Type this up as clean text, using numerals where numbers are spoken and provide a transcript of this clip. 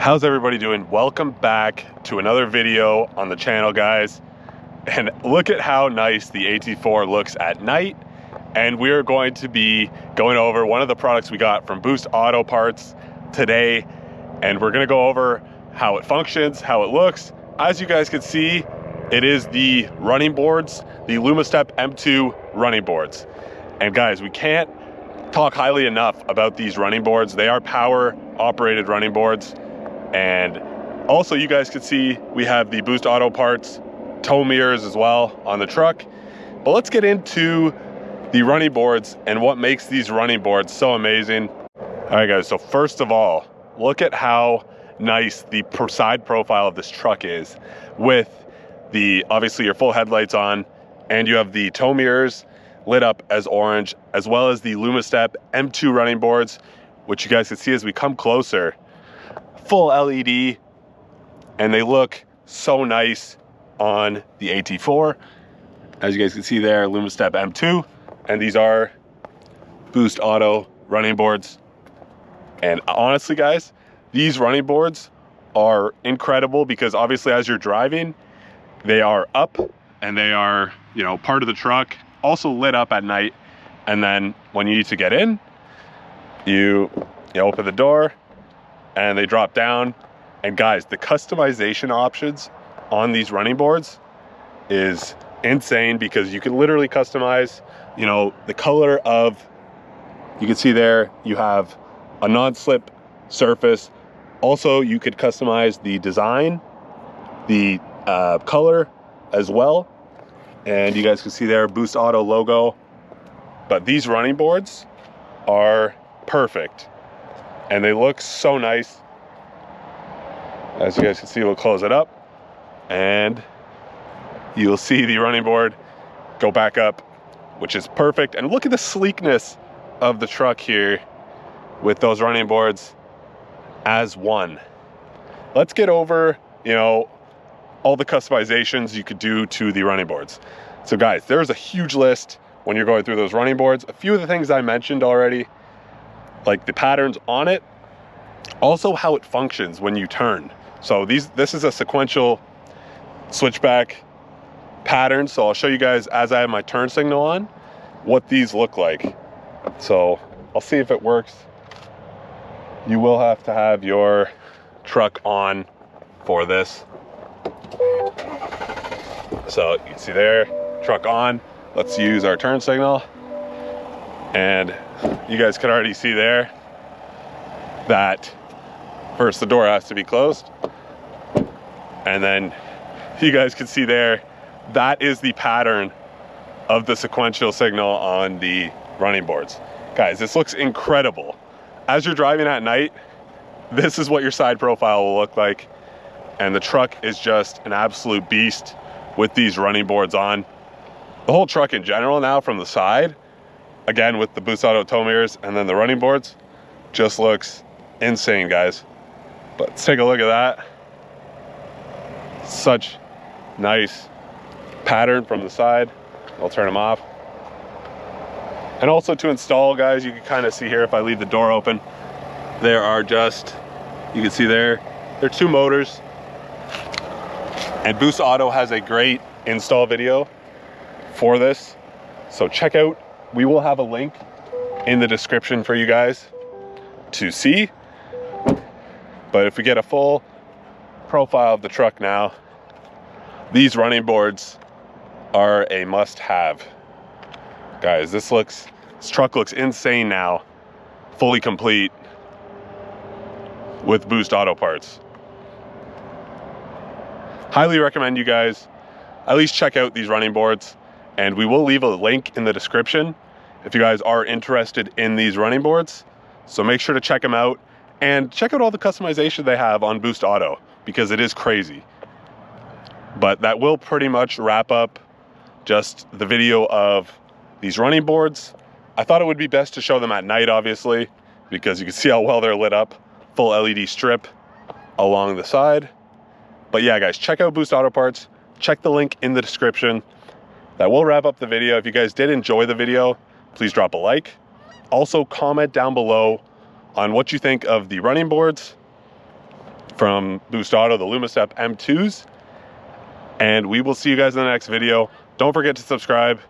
How's everybody doing? Welcome back to another video on the channel, guys. And look at how nice the AT4 looks at night. And we're going to be going over one of the products we got from Boost Auto Parts today. And we're gonna go over how it functions, how it looks. As you guys can see, it is the running boards, the Lumastep M2 running boards. And guys, we can't talk highly enough about these running boards. They are power operated running boards. And also you guys can see we have the Boost Auto Parts tow mirrors as well on the truck. But let's get into the running boards and what makes these running boards so amazing. All right guys, so first of all, look at how nice the side profile of this truck is with the, obviously your full headlights on, and you have the tow mirrors lit up as orange, as well as the Lumastep M2 running boards, which you guys can see as we come closer. Full LED, and they look so nice on the AT4. As you guys can see there, Lumastep M2, and these are Boost Auto running boards. And honestly guys, these running boards are incredible because obviously as you're driving, they are up and they are, you know, part of the truck, also lit up at night. And then when you need to get in, you open the door and they drop down. And guys, the customization options on these running boards is insane because you can literally customize, you know, the color of, you can see there, you have a non-slip surface. Also, you could customize the design, the color as well. And you guys can see there, Boost Auto logo. But these running boards are perfect. And they look so nice. As you guys can see, we'll close it up. And you'll see the running board go back up, which is perfect. And look at the sleekness of the truck here with those running boards as one. Let's get over, you know, all the customizations you could do to the running boards. So guys, there's a huge list when you're going through those running boards. A few of the things I mentioned already, like the patterns on it, also how it functions when you turn. So this is a sequential switchback pattern. So I'll show you guys as I have my turn signal on, what these look like. So I'll see if it works. You will have to have your truck on for this. So you can see there, truck on. Let's use our turn signal. And you guys can already see there that first the door has to be closed. And then you guys can see there, that is the pattern of the sequential signal on the running boards. Guys, this looks incredible. As you're driving at night, this is what your side profile will look like. And the truck is just an absolute beast with these running boards on. The whole truck in general now from the side, again with the Boost Auto tow mirrors and then the running boards, just looks insane, guys. But let's take a look at that. Such nice pattern from the side. I'll turn them off. And also to install, guys, you can kind of see here if I leave the door open, there are just, you can see there are two motors. And Boost Auto has a great install video for this. So check out, we will have a link in the description for you guys to see. But if we get a full profile of the truck now, these running boards are a must-have. Guys, this truck looks insane now, fully complete with Boost Auto Parts. Highly recommend you guys at least check out these running boards, and we will leave a link in the description if you guys are interested in these running boards. So make sure to check them out and check out all the customization they have on Boost Auto because it is crazy. But that will pretty much wrap up just the video of these running boards. I thought it would be best to show them at night, obviously, because you can see how well they're lit up. Full LED strip along the side. But yeah, guys, check out Boost Auto Parts. Check the link in the description. That will wrap up the video. If you guys did enjoy the video, please drop a like. Also, comment down below on what you think of the running boards from Boost Auto, the Lumastep M2s. And we will see you guys in the next video. Don't forget to subscribe.